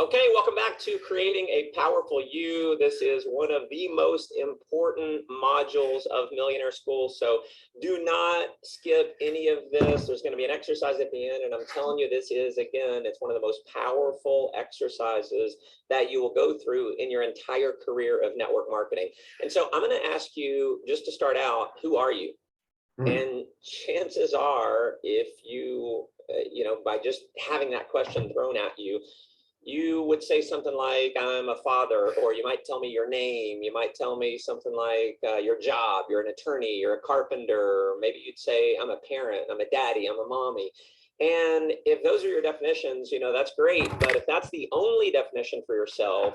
Okay, welcome back to Creating a Powerful You. This is one of the most important modules of Millionaire School, so do not skip any of this. There's going to be an exercise at the end, and I'm telling you, this is, again, it's one of the most powerful exercises that you will go through in your entire career of network marketing. And so I'm going to ask you, just to start out, who are you? And chances are, if you, by just having that question thrown at you, you would say something like, I'm a father, or you might tell me your name. You might tell me something like your job, you're an attorney, you're a carpenter. Maybe you'd say, I'm a parent, I'm a daddy, I'm a mommy. And if those are your definitions, that's great. But if that's the only definition for yourself,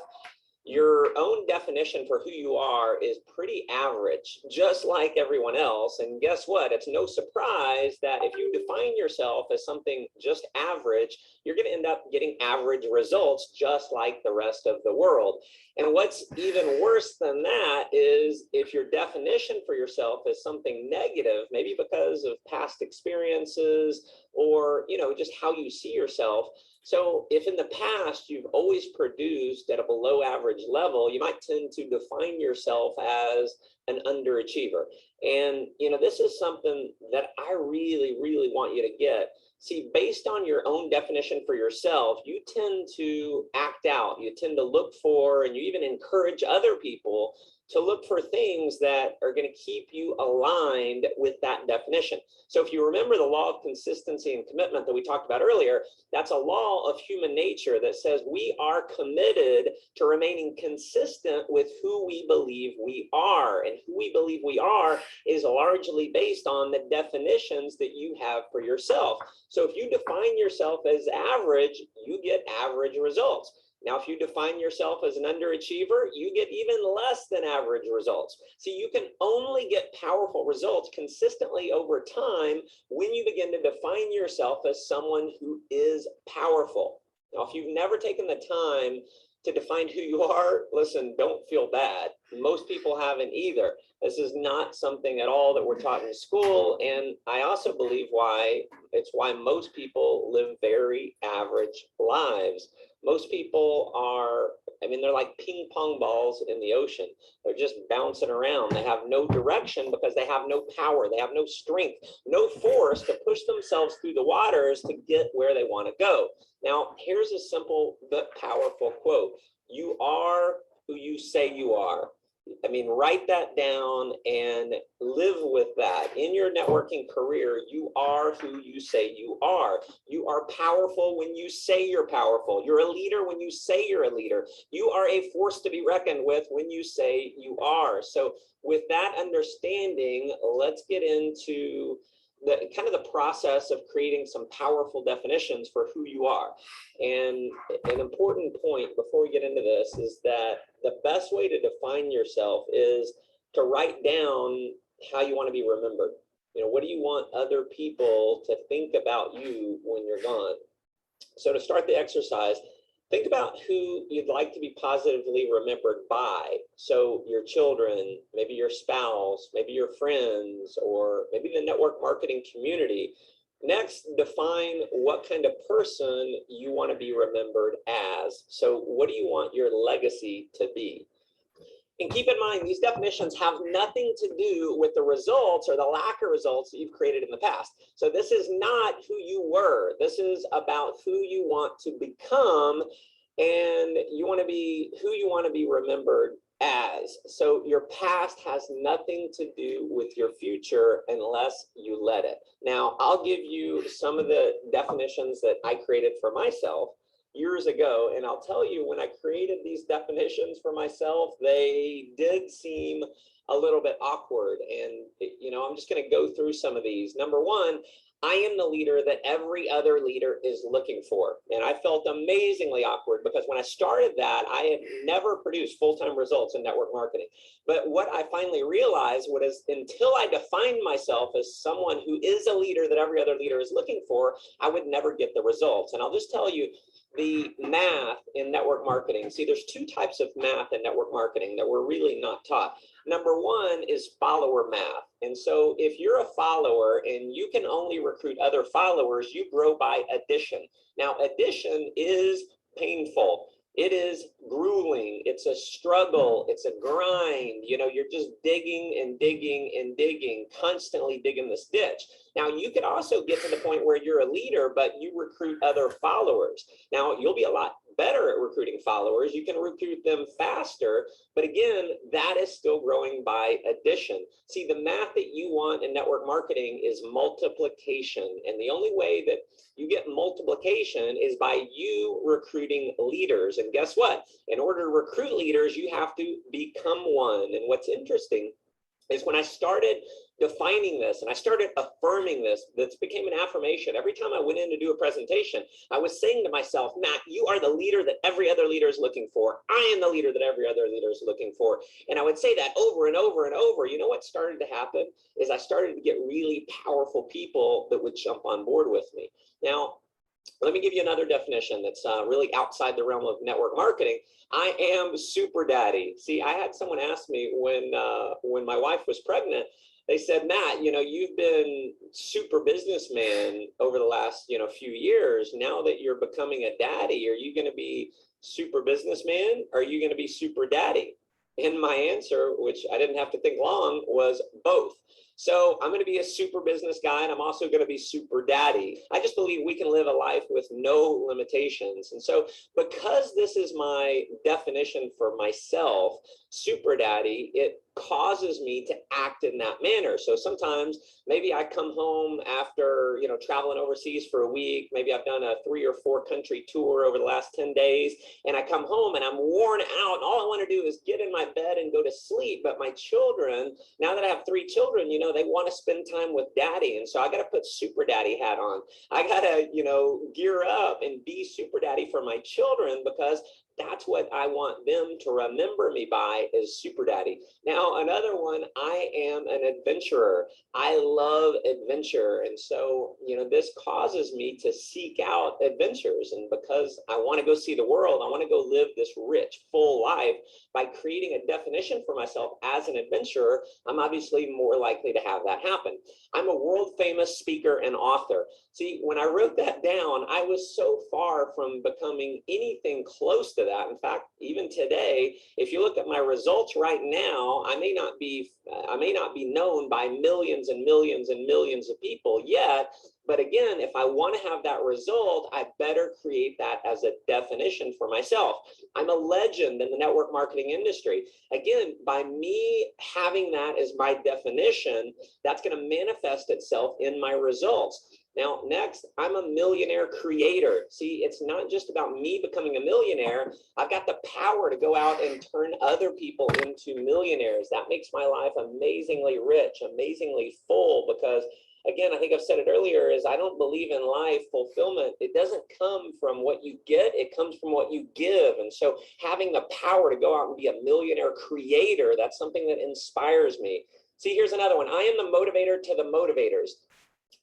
your own definition for who you are is pretty average, just like everyone else. And guess what? It's no surprise that if you define yourself as something just average, you're going to end up getting average results just like the rest of the world. And what's even worse than that is if your definition for yourself is something negative, maybe because of past experiences or, just how you see yourself. So if in the past you've always produced at a below average level, you might tend to define yourself as an underachiever. And, this is something that I really, really want you to get. See, based on your own definition for yourself, you tend to act out, you tend to look for, and you even encourage other people to look for things that are going to keep you aligned with that definition. So if you remember the law of consistency and commitment that we talked about earlier, that's a law of human nature that says we are committed to remaining consistent with who we believe we are. And who we believe we are is largely based on the definitions that you have for yourself. So if you define yourself as average, you get average results. Now, if you define yourself as an underachiever, you get even less than average results. See, you can only get powerful results consistently over time when you begin to define yourself as someone who is powerful. Now, if you've never taken the time to define who you are, listen, don't feel bad. Most people haven't either. This is not something at all that we're taught in school. And I also believe why most people live very average lives. Most people are, they're like ping pong balls in the ocean. They're just bouncing around. They have no direction because they have no power. They have no strength, no force to push themselves through the waters to get where they want to go. Now, here's a simple but powerful quote. You are who you say you are. Write that down and live with that. In your networking career, you are who you say you are. You are powerful when you say you're powerful. You're a leader when you say you're a leader. You are a force to be reckoned with when you say you are. So with that understanding, let's get into the process of creating some powerful definitions for who you are. And an important point before we get into this is that the best way to define yourself is to write down how you want to be remembered. What do you want other people to think about you when you're gone? So to start the exercise, think about who you'd like to be positively remembered by. So your children, maybe your spouse, maybe your friends, or maybe the network marketing community. Next, define what kind of person you want to be remembered as. So what do you want your legacy to be? And keep in mind, these definitions have nothing to do with the results or the lack of results that you've created in the past. So this is not who you were. This is about who you want to become, and you want to be who you want to be remembered as. So your past has nothing to do with your future unless you let it. Now, I'll give you some of the definitions that I created for myself years ago, and I'll tell you, when I created these definitions for myself, they did seem a little bit awkward. And I'm just going to go through some of these. Number one, I am the leader that every other leader is looking for. And I felt amazingly awkward because when I started that, I had never produced full-time results in network marketing. But what I finally realized was, until I defined myself as someone who is a leader that every other leader is looking for, I would never get the results. And I'll just tell you, the math in network marketing. See, there's two types of math in network marketing that we're really not taught. Number one is follower math. And so if you're a follower and you can only recruit other followers, you grow by addition. Now, addition is painful. It is grueling. It's a struggle. It's a grind. You know, you're just digging and digging and digging, constantly digging this ditch. Now, you could also get to the point where you're a leader, but you recruit other followers. Now, you'll be a lot better at recruiting followers. You can recruit them faster. But again, that is still growing by addition. See, the math that you want in network marketing is multiplication. And the only way that you get multiplication is by you recruiting leaders. And guess what? In order to recruit leaders, you have to become one. And what's interesting is when I started defining this and I started affirming this, this became an affirmation. Every time I went in to do a presentation, I was saying to myself, Matt, you are the leader that every other leader is looking for. I am the leader that every other leader is looking for. And I would say that over and over and over. You know what started to happen is I started to get really powerful people that would jump on board with me. Now, let me give you another definition that's really outside the realm of network marketing. I am super daddy. See, I had someone ask me when my wife was pregnant, they said, Matt, you know, you've been super businessman over the last, few years. Now that you're becoming a daddy, are you going to be super businessman? Or are you going to be super daddy? And my answer, which I didn't have to think long, was both. So I'm going to be a super business guy, and I'm also going to be super daddy. I just believe we can live a life with no limitations. And so because this is my definition for myself, super daddy, it causes me to act in that manner. So sometimes maybe I come home after, traveling overseas for a week. Maybe I've done a 3 or 4 country tour over the last 10 days, and I come home and I'm worn out. And all I want to do is get in my bed and go to sleep. But my children, now that I have 3 children, they want to spend time with daddy. And so I got to put super daddy hat on. I got to, gear up and be super daddy for my children, because that's what I want them to remember me by, is super daddy. Now, another one, I am an adventurer. I love adventure. And so, this causes me to seek out adventures. And because I want to go see the world, I want to go live this rich, full life. By creating a definition for myself as an adventurer, I'm obviously more likely to have that happen. I'm a world famous speaker and author. See, when I wrote that down, I was so far from becoming anything close to that. In fact, even today, if you look at my results right now, I may not be known by millions and millions and millions of people yet. But again, if I want to have that result, I better create that as a definition for myself. I'm a legend in the network marketing industry. Again, by me having that as my definition, that's going to manifest itself in my results. Now, next, I'm a millionaire creator. See, it's not just about me becoming a millionaire. I've got the power to go out and turn other people into millionaires. That makes my life amazingly rich, amazingly full, because again, I think I've said it earlier, is I don't believe in life fulfillment. It doesn't come from what you get. It comes from what you give. And so having the power to go out and be a millionaire creator, that's something that inspires me. See, here's another one. I am the motivator to the motivators.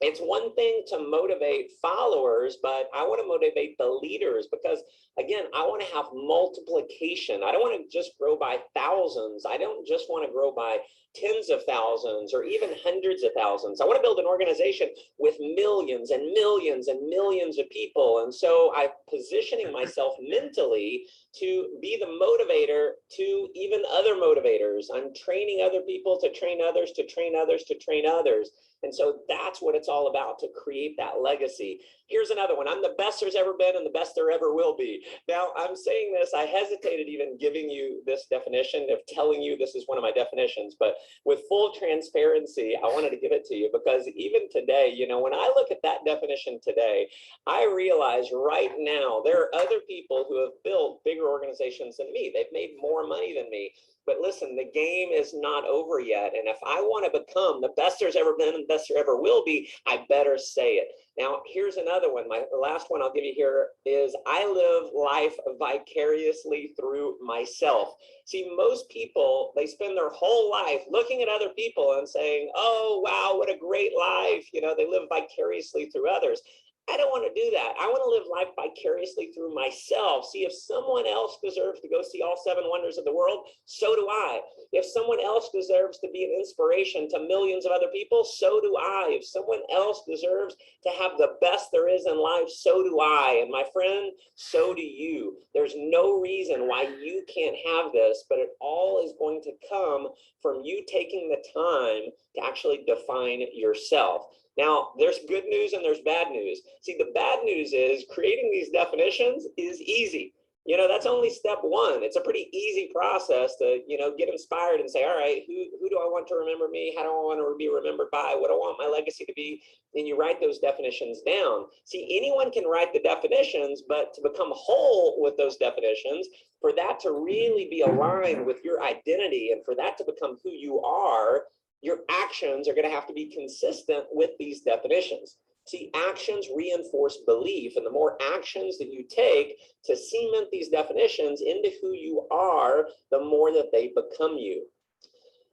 It's one thing to motivate followers, but I want to motivate the leaders, because again, I want to have multiplication. I don't want to just grow by thousands. I don't just want to grow by tens of thousands or even hundreds of thousands. I want to build an organization with millions and millions and millions of people. And so I'm positioning myself mentally to be the motivator to even other motivators. I'm training other people to train others, to train others, to train others. And so that's what it's all about, to create that legacy. Here's another one. I'm the best there's ever been and the best there ever will be. Now, I'm saying this, I hesitated even giving you this definition, of telling you this is one of my definitions, but with full transparency, I wanted to give it to you, because even today, when I look at that definition today, I realize right now there are other people who have built bigger organizations than me. They've made more money than me. But listen, the game is not over yet. And if I want to become the best there's ever been and the best there ever will be, I better say it. Now, here's another one. The last one I'll give you here is I live life vicariously through myself. See, most people, they spend their whole life looking at other people and saying, oh, wow, what a great life. They live vicariously through others. I don't want to do that. I want to live life vicariously through myself. See, if someone else deserves to go see all 7 wonders of the world, so do I. If someone else deserves to be an inspiration to millions of other people, so do I. If someone else deserves to have the best there is in life, so do I. And my friend, so do you. There's no reason why you can't have this, but it all is going to come from you taking the time to actually define yourself. Now, there's good news and there's bad news. See, the bad news is creating these definitions is easy. That's only step one. It's a pretty easy process to, get inspired and say, all right, who do I want to remember me? How do I want to be remembered by? What do I want my legacy to be? Then you write those definitions down. See, anyone can write the definitions, but to become whole with those definitions, for that to really be aligned with your identity and for that to become who you are, your actions are going to have to be consistent with these definitions. See, actions reinforce belief, and the more actions that you take to cement these definitions into who you are, the more that they become you.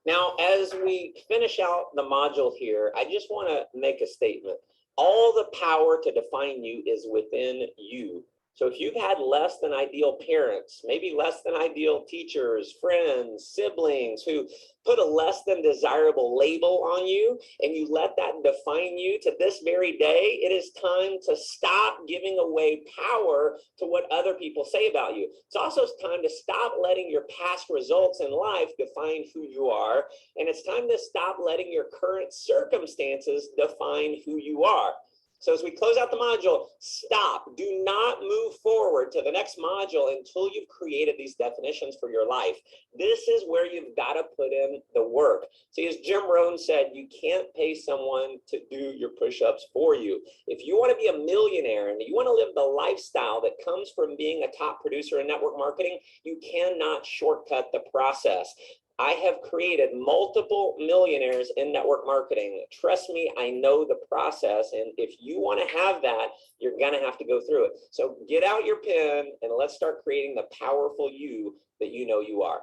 Now, as we finish out the module here, I just want to make a statement. All the power to define you is within you. So if you've had less than ideal parents, maybe less than ideal teachers, friends, siblings who put a less than desirable label on you, and you let that define you to this very day, it is time to stop giving away power to what other people say about you. It's also time to stop letting your past results in life define who you are, and it's time to stop letting your current circumstances define who you are. So as we close out the module, stop. Do not move forward to the next module until you've created these definitions for your life. This is where you've got to put in the work. See, as Jim Rohn said, you can't pay someone to do your push-ups for you. If you want to be a millionaire and you want to live the lifestyle that comes from being a top producer in network marketing, you cannot shortcut the process. I have created multiple millionaires in network marketing. Trust me, I know the process. And if you want to have that, you're going to have to go through it. So get out your pen and let's start creating the powerful you that you know you are.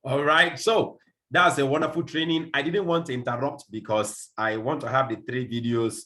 All right. So that's a wonderful training. I didn't want to interrupt because I want to have the 3 videos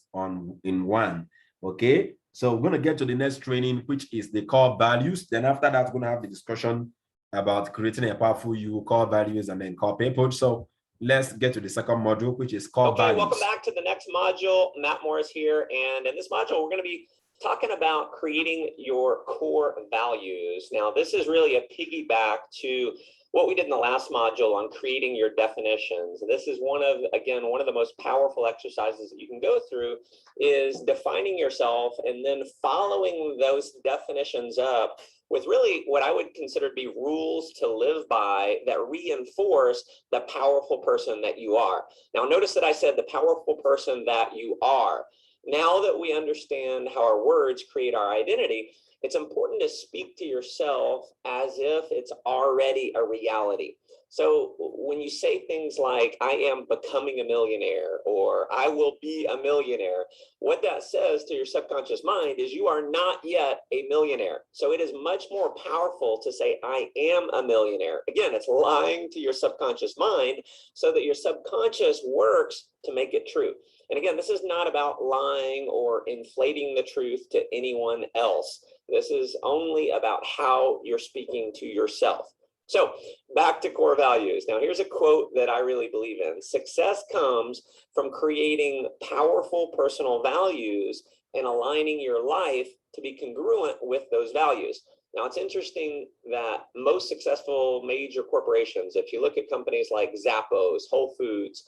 in one. Okay. So we're going to get to the next training, which is the core values. Then after that, we're going to have the discussion about creating a powerful you, core values, and then core purpose. So let's get to the second module, which is core values. Welcome back to the next module. Matt Morris here. And in this module, we're going to be talking about creating your core values. Now, this is really a piggyback to what we did in the last module on creating your definitions. This is one of the most powerful exercises that you can go through is defining yourself and then following those definitions up with really what I would consider to be rules to live by that reinforce the powerful person that you are. Now, notice that I said the powerful person that you are. Now that we understand how our words create our identity, it's important to speak to yourself as if it's already a reality. So when you say things like, I am becoming a millionaire, or I will be a millionaire, what that says to your subconscious mind is you are not yet a millionaire. So it is much more powerful to say, I am a millionaire. Again, it's lying to your subconscious mind so that your subconscious works to make it true. And again, this is not about lying or inflating the truth to anyone else. This is only about how you're speaking to yourself. So back to core values. Now, here's a quote that I really believe in. Success comes from creating powerful personal values and aligning your life to be congruent with those values. Now, it's interesting that most successful major corporations, if you look at companies like Zappos, Whole Foods,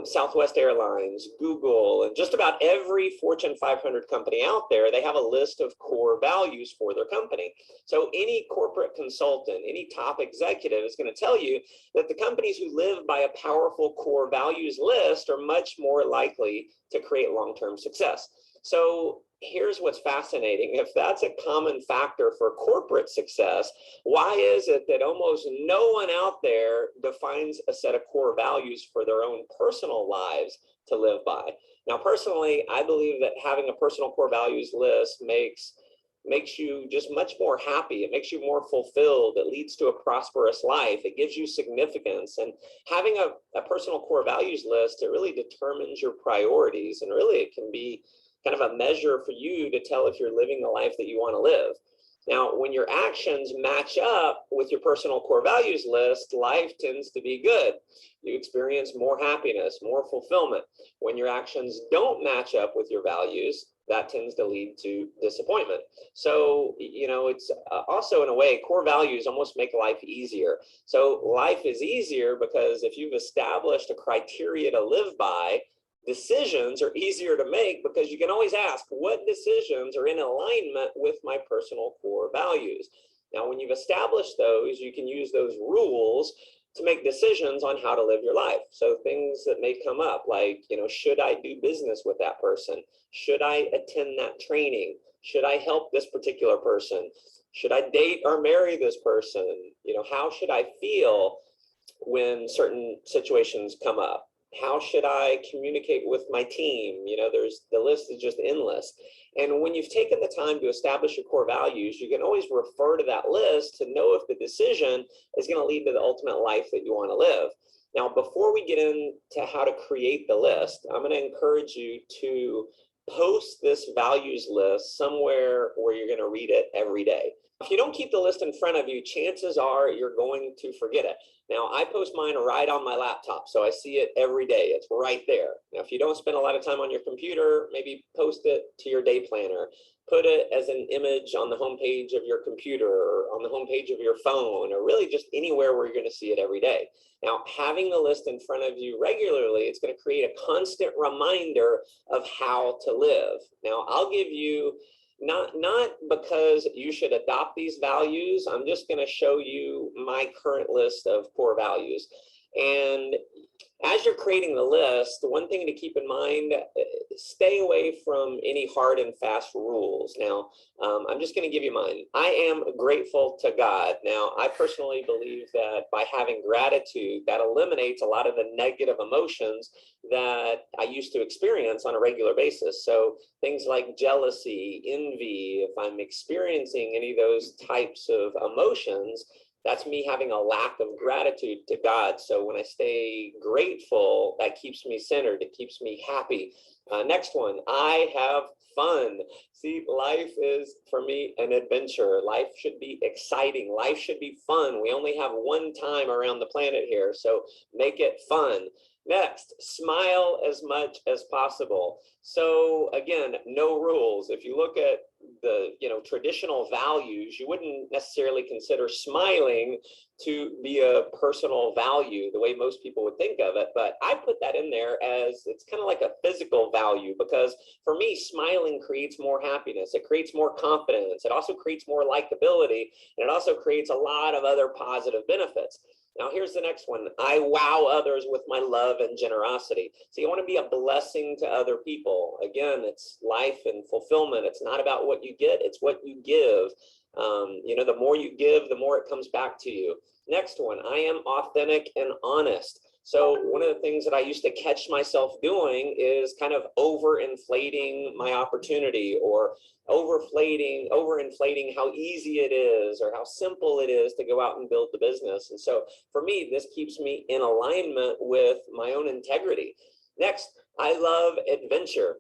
Southwest Airlines, Google, and just about every Fortune 500 company out there, they have a list of core values for their company. So any corporate consultant, any top executive is going to tell you that the companies who live by a powerful core values list are much more likely to create long-term success. So here's what's fascinating. If that's a common factor for corporate success, why is it that almost no one out there defines a set of core values for their own personal lives to live by? Now, personally, I believe that having a personal core values list makes you just much more happy. It makes you more fulfilled. It leads to a prosperous life. It gives you significance. And having a personal core values list, it really determines your priorities. And really, it can be kind of a measure for you to tell if you're living the life that you want to live. Now, when your actions match up with your personal core values list, life tends to be good. You experience more happiness, more fulfillment. When your actions don't match up with your values, that tends to lead to disappointment. So, it's also, in a way, core values almost make life easier. So life is easier because if you've established a criteria to live by, decisions are easier to make because you can always ask, what decisions are in alignment with my personal core values? Now, when you've established those, you can use those rules to make decisions on how to live your life. So things that may come up like, should I do business with that person? Should I attend that training? Should I help this particular person? Should I date or marry this person? How should I feel when certain situations come up? How should I communicate with my team? The list is just endless. And when you've taken the time to establish your core values, you can always refer to that list to know if the decision is going to lead to the ultimate life that you want to live. Now, before we get into how to create the list, I'm going to encourage you to post this values list somewhere where you're going to read it every day. If you don't keep the list in front of you, chances are you're going to forget it. Now, I post mine right on my laptop, so I see it every day. It's right there. Now, if you don't spend a lot of time on your computer, maybe post it to your day planner. Put it as an image on the homepage of your computer or on the homepage of your phone, or really just anywhere where you're going to see it every day. Now, having the list in front of you regularly, it's going to create a constant reminder of how to live. Now, I'll give you not because you should adopt these values. I'm just going to show you my current list of core values. And as you're creating the list, the one thing to keep in mind, stay away from any hard and fast rules. Now, I'm just going to give you mine. I am grateful to God. Now, I personally believe that by having gratitude, that eliminates a lot of the negative emotions that I used to experience on a regular basis. So things like jealousy, envy, if I'm experiencing any of those types of emotions, that's me having a lack of gratitude to God. So when I stay grateful, that keeps me centered. It keeps me happy. Next one, I have fun. See, life is, for me, an adventure. Life should be exciting. Life should be fun. We only have one time around the planet here, so make it fun. Next, smile as much as possible. So again, no rules. If you look at the traditional values, you wouldn't necessarily consider smiling to be a personal value the way most people would think of it, but I put that in there as it's kind of like a physical value, because for me, smiling creates more happiness. It creates more confidence. It also creates more likability, and it also creates a lot of other positive benefits. Now, here's the next one. I wow others with my love and generosity. So you want to be a blessing to other people. Again, it's life and fulfillment. It's not about what you get, it's what you give. The more you give, the more it comes back to you. Next one, I am authentic and honest. So one of the things that I used to catch myself doing is kind of overinflating my opportunity, or overinflating how easy it is or how simple it is to go out and build the business. And so for me, this keeps me in alignment with my own integrity. Next, I love adventure.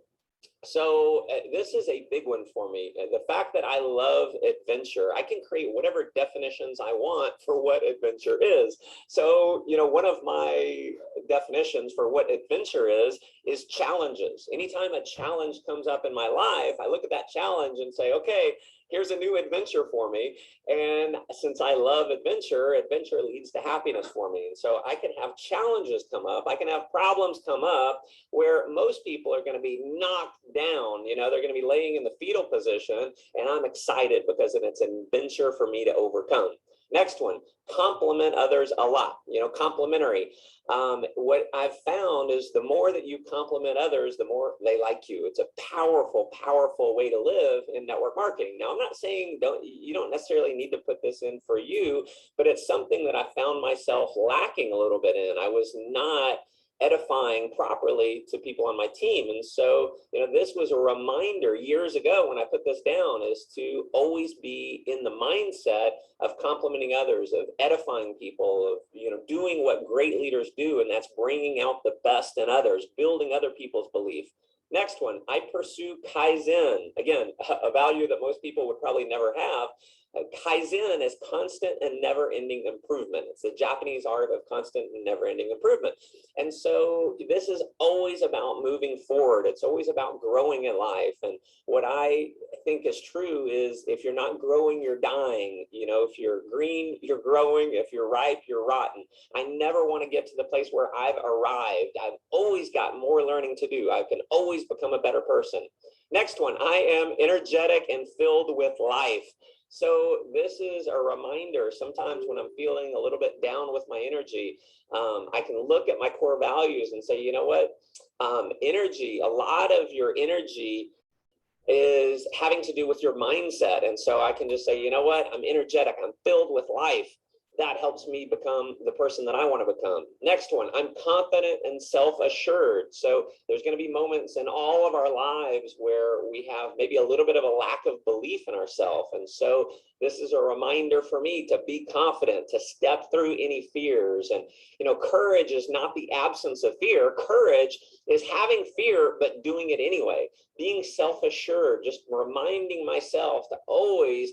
So this is a big one for me. The fact that I love adventure, I can create whatever definitions I want for what adventure is. So, one of my definitions for what adventure is challenges. Anytime a challenge comes up in my life, I look at that challenge and say, okay, here's a new adventure for me. And since I love adventure, adventure leads to happiness for me. And so I can have challenges come up. I can have problems come up where most people are going to be knocked down. They're going to be laying in the fetal position. And I'm excited because it's an adventure for me to overcome. Next one, compliment others a lot, complimentary. What I've found is the more that you compliment others, the more they like you. It's a powerful, powerful way to live in network marketing. Now, I'm not saying you don't necessarily need to put this in for you, but it's something that I found myself lacking a little bit in. I was not edifying properly to people on my team. And so, this was a reminder years ago when I put this down, is to always be in the mindset of complimenting others, of edifying people, of, doing what great leaders do. And that's bringing out the best in others, building other people's belief. Next one, I pursue Kaizen. Again, a value that most people would probably never have. Kaizen is constant and never-ending improvement. It's the Japanese art of constant and never-ending improvement. And so this is always about moving forward. It's always about growing in life. And what I think is true is if you're not growing, you're dying. You know, if you're green, you're growing. If you're ripe, you're rotten. I never want to get to the place where I've arrived. I've always got more learning to do. I can always become a better person. Next one, I am energetic and filled with life. So this is a reminder. Sometimes when I'm feeling a little bit down with my energy, I can look at my core values and say, you know what, energy, a lot of your energy is having to do with your mindset. And so I can just say, you know what, I'm energetic, I'm filled with life. That helps me become the person that I want to become. Next one, I'm confident and self-assured. So there's going to be moments in all of our lives where we have maybe a little bit of a lack of belief in ourselves. And so this is a reminder for me to be confident, to step through any fears. And, you know, courage is not the absence of fear. Courage is having fear, but doing it anyway. Being self-assured, just reminding myself to always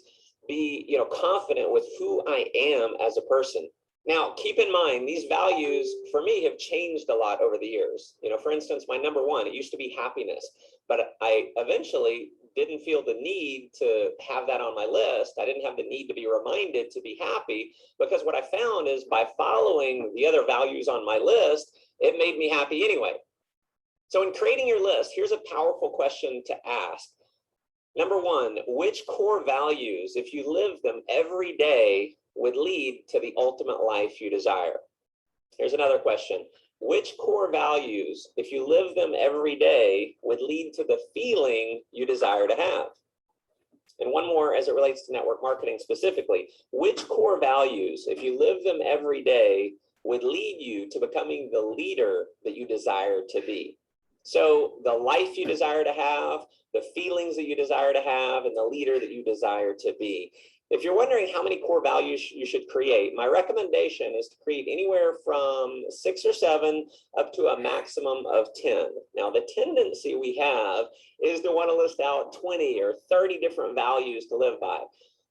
be, you know, confident with who I am as a person. Now, keep in mind, these values for me have changed a lot over the years. You know, for instance, my number one, it used to be happiness, but I eventually didn't feel the need to have that on my list. I didn't have the need to be reminded to be happy, because what I found is by following the other values on my list, it made me happy anyway. So in creating your list, here's a powerful question to ask. Number one, which core values, if you live them every day, would lead to the ultimate life you desire? Here's another question. Which core values, if you live them every day, would lead to the feeling you desire to have? And one more as it relates to network marketing specifically. Which core values, if you live them every day, would lead you to becoming the leader that you desire to be? So the life you desire to have, the feelings that you desire to have, and the leader that you desire to be. If you're wondering how many core values you should create, my recommendation is to create anywhere from 6 or 7 up to a maximum of 10. Now, the tendency we have is to want to list out 20 or 30 different values to live by.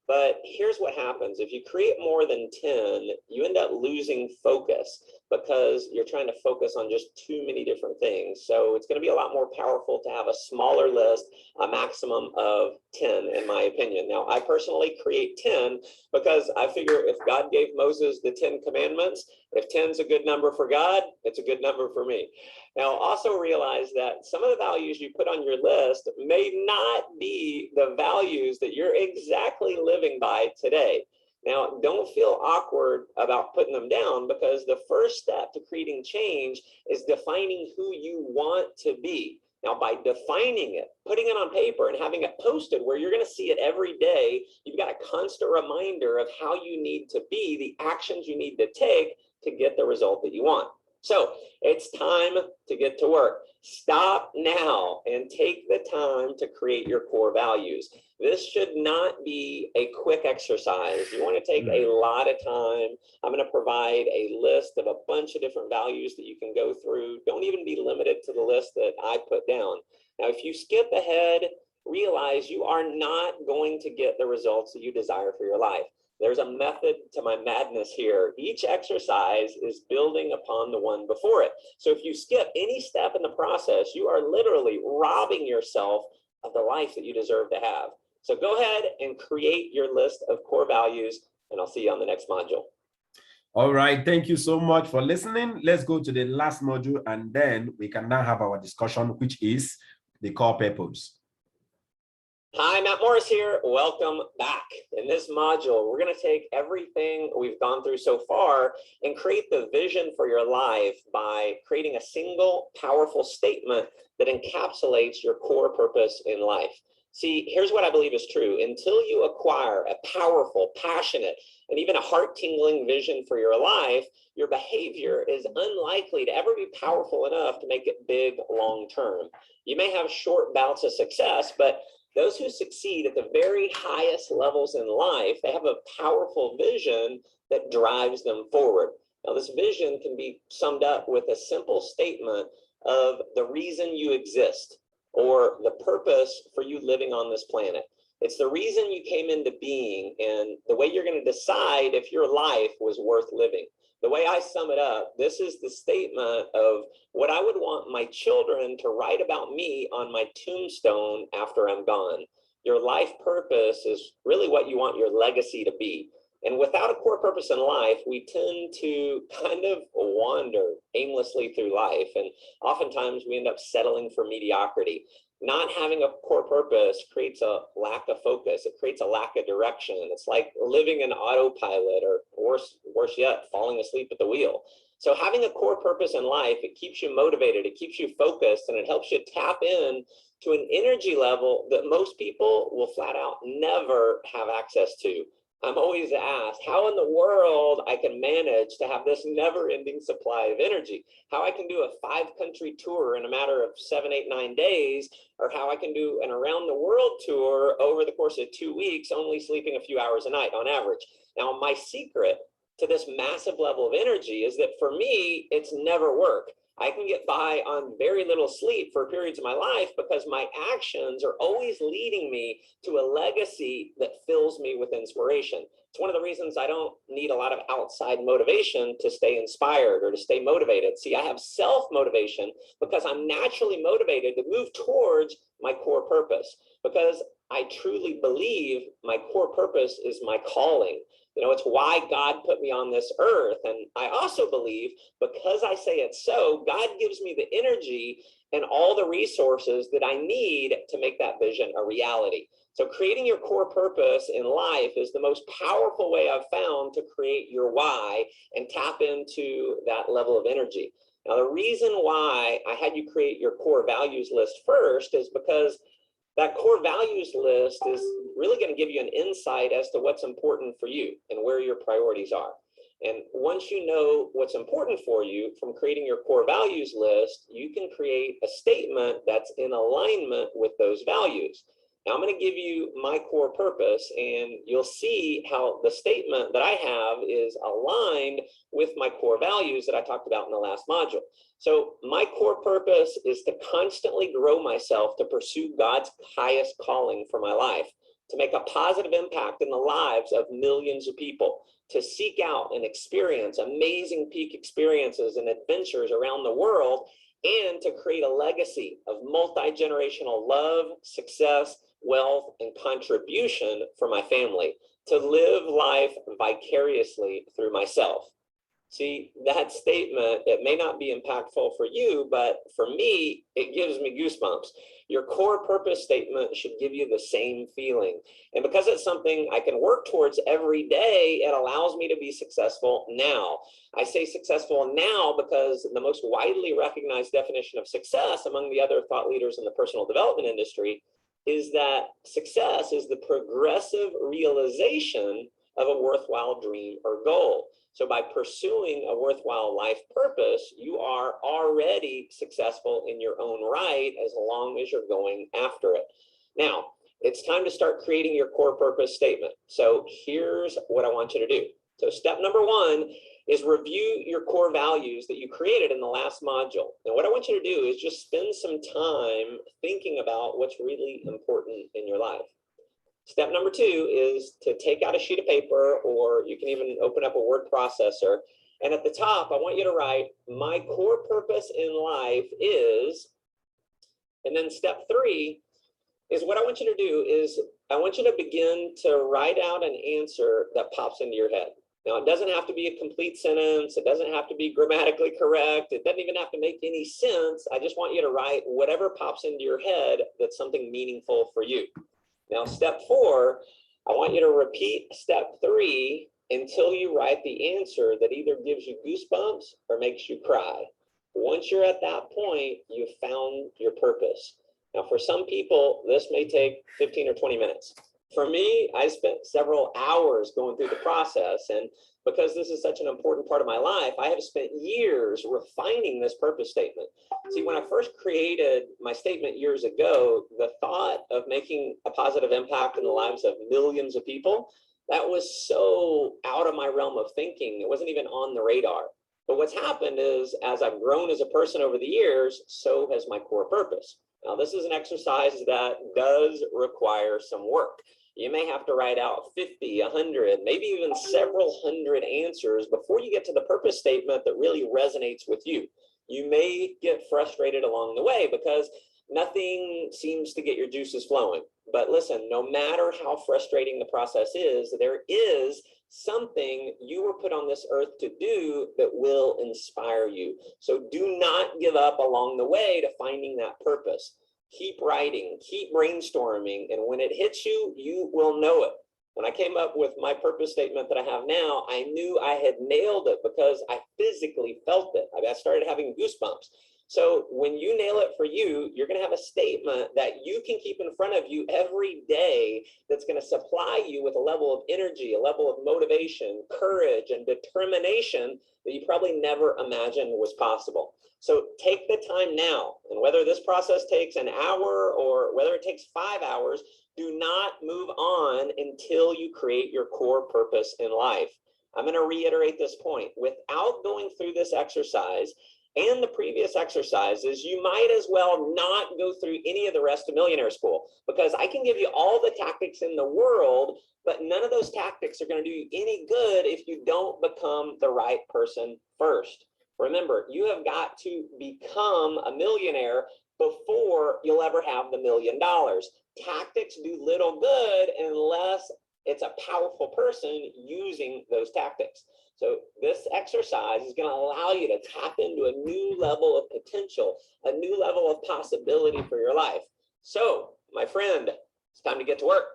But here's what happens. If you create more than 10, you end up losing focus because you're trying to focus on just too many different things. So it's going to be a lot more powerful to have a smaller list, a maximum of 10, in my opinion. Now, I personally create 10 because I figure if God gave Moses the 10 commandments, if 10 is a good number for God, it's a good number for me. Now, also realize that some of the values you put on your list may not be the values that you're exactly living by today. Now, don't feel awkward about putting them down, because the first step to creating change is defining who you want to be. Now, by defining it, putting it on paper and having it posted where you're going to see it every day, you've got a constant reminder of how you need to be, the actions you need to take to get the result that you want. So it's time to get to work. Stop now and take the time to create your core values. This should not be a quick exercise. You want to take a lot of time. I'm going to provide a list of a bunch of different values that you can go through. Don't even be limited to the list that I put down. Now, if you skip ahead, realize you are not going to get the results that you desire for your life. There's a method to my madness here. Each exercise is building upon the one before it. So if you skip any step in the process, you are literally robbing yourself of the life that you deserve to have. So go ahead and create your list of core values, and I'll see you on the next module. All right. Thank you so much for listening. Let's go to the last module, and then we can now have our discussion, which is the core purpose. Hi, Matt Morris here. Welcome back. In this module, we're going to take everything we've gone through so far and create the vision for your life by creating a single powerful statement that encapsulates your core purpose in life. See, here's what I believe is true. Until you acquire a powerful, passionate, and even a heart-tingling vision for your life, your behavior is unlikely to ever be powerful enough to make it big long-term. You may have short bouts of success, but those who succeed at the very highest levels in life, they have a powerful vision that drives them forward. Now, this vision can be summed up with a simple statement of the reason you exist. or the purpose for you living on this planet. It's the reason you came into being and the way you're going to decide if your life was worth living. The way I sum it up, this is the statement of what I would want my children to write about me on my tombstone after I'm gone. Your life purpose is really what you want your legacy to be. And without a core purpose in life, we tend to kind of wander aimlessly through life. And oftentimes we end up settling for mediocrity. Not having a core purpose creates a lack of focus. It creates a lack of direction. It's like living in autopilot, or worse yet, falling asleep at the wheel. So having a core purpose in life, it keeps you motivated, it keeps you focused, and it helps you tap in to an energy level that most people will flat out never have access to. I'm always asked how in the world I can manage to have this never-ending supply of energy, how I can do a 5-country tour in a matter of 7, 8, 9 days, or how I can do an around the world tour over the course of 2 weeks, only sleeping a few hours a night on average. Now, my secret to this massive level of energy is that for me, it's never work. I can get by on very little sleep for periods of my life because my actions are always leading me to a legacy that fills me with inspiration. It's one of the reasons I don't need a lot of outside motivation to stay inspired or to stay motivated. See, I have self-motivation because I'm naturally motivated to move towards my core purpose, because I truly believe my core purpose is my calling. You know, it's why God put me on this earth. And I also believe, because I say it's so, God gives me the energy and all the resources that I need to make that vision a reality. So creating your core purpose in life is the most powerful way I've found to create your why and tap into that level of energy. Now, the reason why I had you create your core values list first is because that core values list is really going to give you an insight as to what's important for you and where your priorities are. And once you know what's important for you from creating your core values list, you can create a statement that's in alignment with those values. Now, I'm going to give you my core purpose, and you'll see how the statement that I have is aligned with my core values that I talked about in the last module. So my core purpose is to constantly grow myself to pursue God's highest calling for my life, to make a positive impact in the lives of millions of people, to seek out and experience amazing peak experiences and adventures around the world, and to create a legacy of multi-generational love, success, wealth, and contribution for my family, to live life vicariously through myself. See, that statement, it may not be impactful for you, but for me, it gives me goosebumps. Your core purpose statement should give you the same feeling. And because it's something I can work towards every day, it allows me to be successful now. I say successful now because the most widely recognized definition of success among the other thought leaders in the personal development industry is that success is the progressive realization of a worthwhile dream or goal. So by pursuing a worthwhile life purpose, you are already successful in your own right as long as you're going after it. Now, it's time to start creating your core purpose statement. So here's what I want you to do. So step number 1 is review your core values that you created in the last module. And what I want you to do is just spend some time thinking about what's really important in your life. Step number 2 is to take out a sheet of paper, or you can even open up a word processor. And at the top, I want you to write, my core purpose in life is, and then step 3 is what I want you to do is I want you to begin to write out an answer that pops into your head. Now, it doesn't have to be a complete sentence. It doesn't have to be grammatically correct. It doesn't even have to make any sense. I just want you to write whatever pops into your head that's something meaningful for you. Now, step 4, I want you to repeat step 3 until you write the answer that either gives you goosebumps or makes you cry. Once you're at that point, you've found your purpose. Now, for some people, this may take 15 or 20 minutes. For me, I spent several hours going through the process, and because this is such an important part of my life, I have spent years refining this purpose statement. See, when I first created my statement years ago, the thought of making a positive impact in the lives of millions of people, that was so out of my realm of thinking. It wasn't even on the radar. But what's happened is, as I've grown as a person over the years, so has my core purpose. Now, this is an exercise that does require some work. You may have to write out 50, 100, maybe even several hundred answers before you get to the purpose statement that really resonates with you. You may get frustrated along the way because nothing seems to get your juices flowing. But listen, no matter how frustrating the process is, there is something you were put on this earth to do that will inspire you. So do not give up along the way to finding that purpose. Keep writing, keep brainstorming, and when it hits you, you will know it. When I came up with my purpose statement that I have now, I knew I had nailed it because I physically felt it. I started having goosebumps. So when you nail it for you, you're going to have a statement that you can keep in front of you every day that's going to supply you with a level of energy, a level of motivation, courage, and determination that you probably never imagined was possible. So take the time now, and whether this process takes an hour or whether it takes 5 hours, do not move on until you create your core purpose in life. I'm going to reiterate this point. Without going through this exercise and the previous exercises, you might as well not go through any of the rest of Millionaire School, because I can give you all the tactics in the world, but none of those tactics are going to do you any good if you don't become the right person first. Remember, you have got to become a millionaire before you'll ever have the $1 million. Tactics do little good unless it's a powerful person using those tactics. So this exercise is going to allow you to tap into a new level of potential, a new level of possibility for your life. So, my friend, it's time to get to work.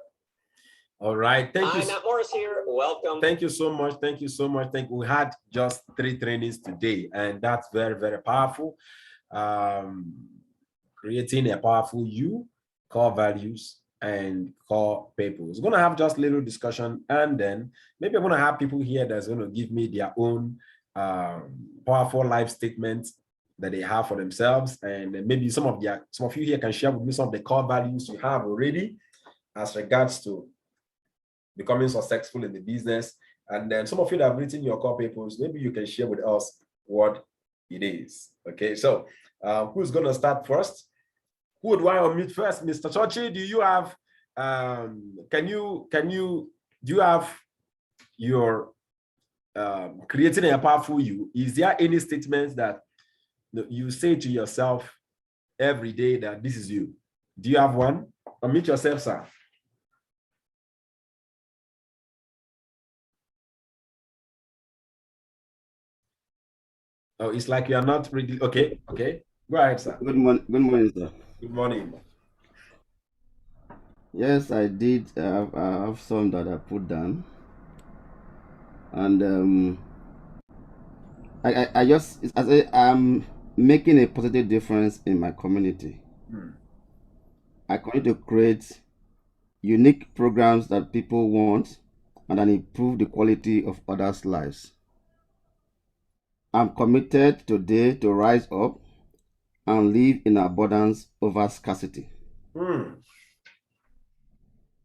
All right. Thank you. Hi, Matt Morris here. Welcome. Thank you so much. Thank you so much. We had just 3 trainings today, and that's very, very powerful. Creating a powerful you, core values, and core purpose. We're going to have just a little discussion, and then maybe I'm going to have people here that's going to give me their own powerful life statements that they have for themselves, and maybe some of you here can share with me some of the core values you have already as regards to becoming successful in the business. And then some of you that have written your core purpose, maybe you can share with us what it is. Okay, so who's going to start first? Who do I unmute first? Mr. Chochi, do you have do you have your creating a powerful you? Is there any statements that you say to yourself every day that this is you? Do you have one? Unmute yourself, sir. Oh, it's like you are not really okay. Okay, go ahead, sir. Good morning, sir. Good morning. Yes, I did. I have some that I put down, and I'm making a positive difference in my community. I continue to create unique programs that people want, and then improve the quality of others' lives. I'm committed today to rise up and live in abundance over scarcity.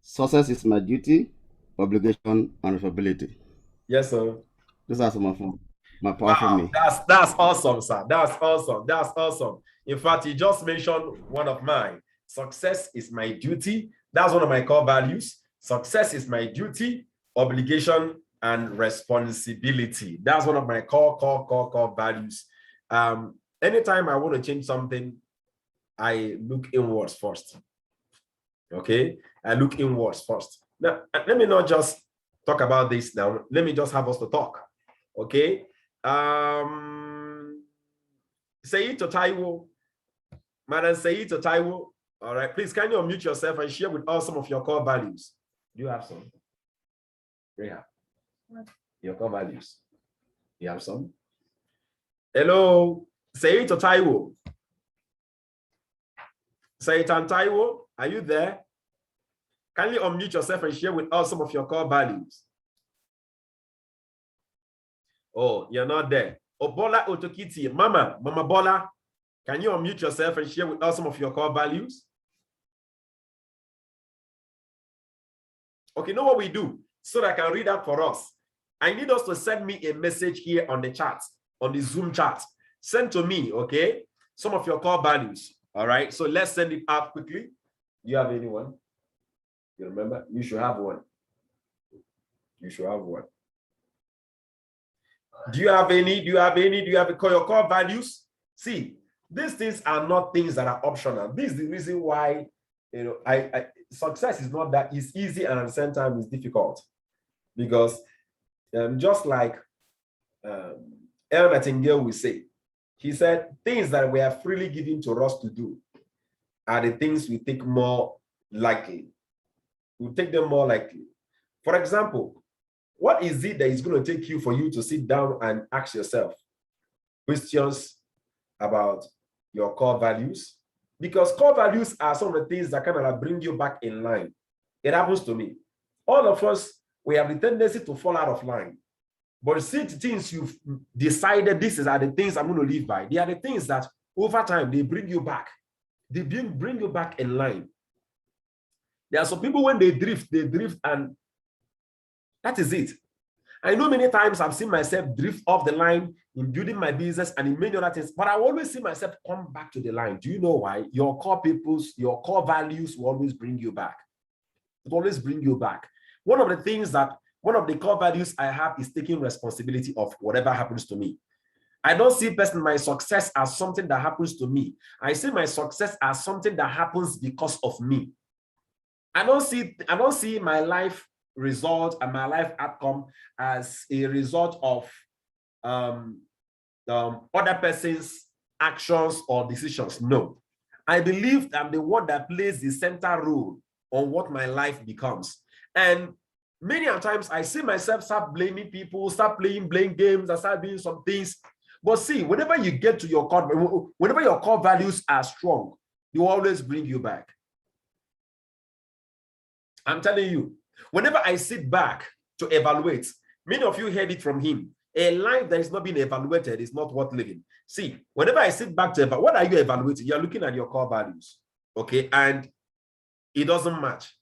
Success is my duty, obligation, and responsibility. Yes, sir. These are some of my powerful me. That's awesome, sir. That's awesome. That's awesome. In fact, you just mentioned one of mine. Success is my duty. That's one of my core values. Success is my duty, obligation, and responsibility. That's one of my core values. Anytime I want to change something, I look inwards first. Okay, I look inwards first. Now, let me not just talk about this now. Let me just have us to talk. Okay. Say it to Taiwo. Madam, say it to Taiwo. All right, please, can you unmute yourself and share with us some of your core values? Do you have some? Yeah. Your core values. You have some? Hello. Say it to Taiwo. Say it on Taiwo. Are you there? Can you unmute yourself and share with us some of your core values? Oh, you're not there. Obola Otokiti, Mama Bola, can you unmute yourself and share with us some of your core values? Okay, know what we do so that I can read that for us. I need us to send me a message here on the chat, on the Zoom chat. Send to me, okay, some of your core values. All right, so let's send it out quickly. Do you have anyone? You remember? You should have one. You should have one. Do you have any? Do you have any? Do you have your core values? See, these things are not things that are optional. This is the reason why, you know, success is not that it's easy and at the same time it's difficult, because just like El Nightingale will say, he said, things that we are freely given to us to do are the things we take more likely. We take them more likely. For example, what is it that is going to take you for you to sit down and ask yourself questions about your core values? Because core values are some of the things that kind of like bring you back in line. It happens to me. All of us, we have the tendency to fall out of line. But see, the things you've decided, these are the things I'm going to live by. They are the things that over time, they bring you back. They bring you back in line. There are some people when they drift, and that is it. I know many times I've seen myself drift off the line in building my business and in many other things, but I always see myself come back to the line. Do you know why? Your core peoples, your core values will always bring you back. It will always bring you back. One of the core values I have is taking responsibility of whatever happens to me. I don't see my success as something that happens to me. I see my success as something that happens because of me. I don't see my life result and my life outcome as a result of other person's actions or decisions. No, I believe I'm the one that plays the center role on what my life becomes. And many times I see myself start blaming people, start playing blame games, and start doing some things. But see, whenever you get to your core, whenever your core values are strong, they will always bring you back. I'm telling you, whenever I sit back to evaluate, many of you heard it from him, a life that is not being evaluated is not worth living. See, whenever I sit back to evaluate, what are you evaluating? You're looking at your core values, okay? And it doesn't match.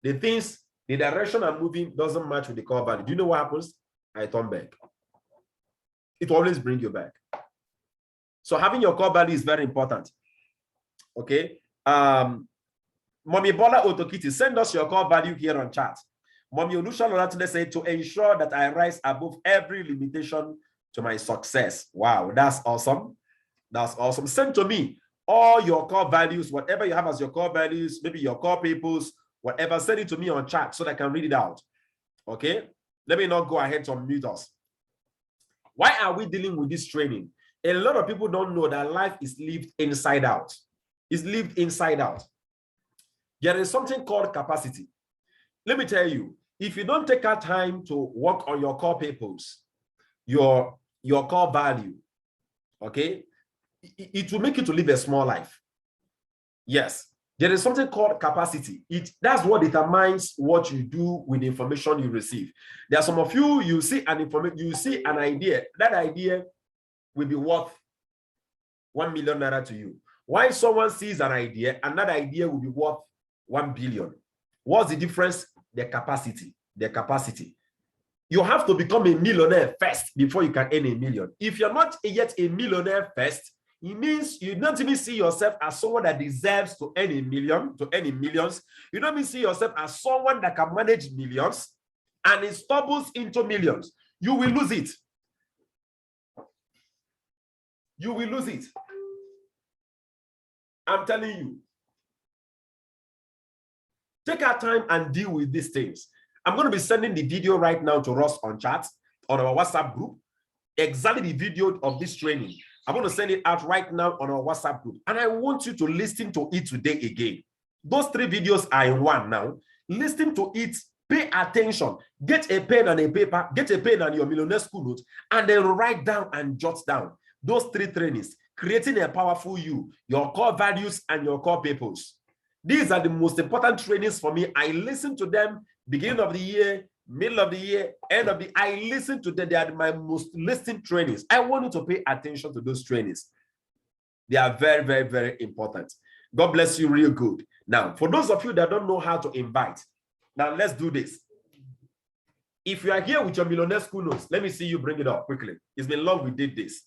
The direction I'm moving doesn't match with the core value. Do you know what happens? I turn back. It will always bring you back. So having your core value is very important, okay? Mommy Bola Otokiti, send us your core value here on chat. Mommy Olusha Loratune said, to ensure that I rise above every limitation to my success. Wow, that's awesome. That's awesome. Send to me all your core values, whatever you have as your core values, maybe your core peoples, whatever, send it to me on chat so that I can read it out. Okay? Let me not go ahead to unmute us. Why are we dealing with this training? A lot of people don't know that life is lived inside out. It's lived inside out. There is something called capacity. Let me tell you, if you don't take out time to work on your core peoples, your core value, okay, it will make you to live a small life. Yes, there is something called capacity. That's what determines what you do with the information you receive. There are some of you, you see an idea. That idea will be worth 1 million naira to you. Why someone sees an idea, and that idea will be worth 1 billion. What's the difference? The capacity. The capacity. You have to become a millionaire first before you can earn a million. If you're not yet a millionaire first, it means you don't even see yourself as someone that deserves to earn a million, to earn millions. You don't even see yourself as someone that can manage millions, and it stumbles into millions. You will lose it. You will lose it. I'm telling you. Take our time and deal with these things. I'm going to be sending the video right now to Ross on chat, on our WhatsApp group. Exactly the video of this training. I'm going to send it out right now on our WhatsApp group. And I want you to listen to it today again. Those 3 videos are in one now. Listen to it. Pay attention. Get a pen and a paper. Get a pen and your millionaire school notes. And then write down and jot down those 3 trainings. Creating a powerful you, your core values, and your core peoples. These are the most important trainings for me. I listen to them beginning of the year, middle of the year, end of the year. I listen to them. They are my most listened trainings. I want you to pay attention to those trainings. They are very, very, very important. God bless you real good. Now, for those of you that don't know how to invite, now let's do this. If you are here with your millionaire school notes, let me see you bring it up quickly. It's been long we did this.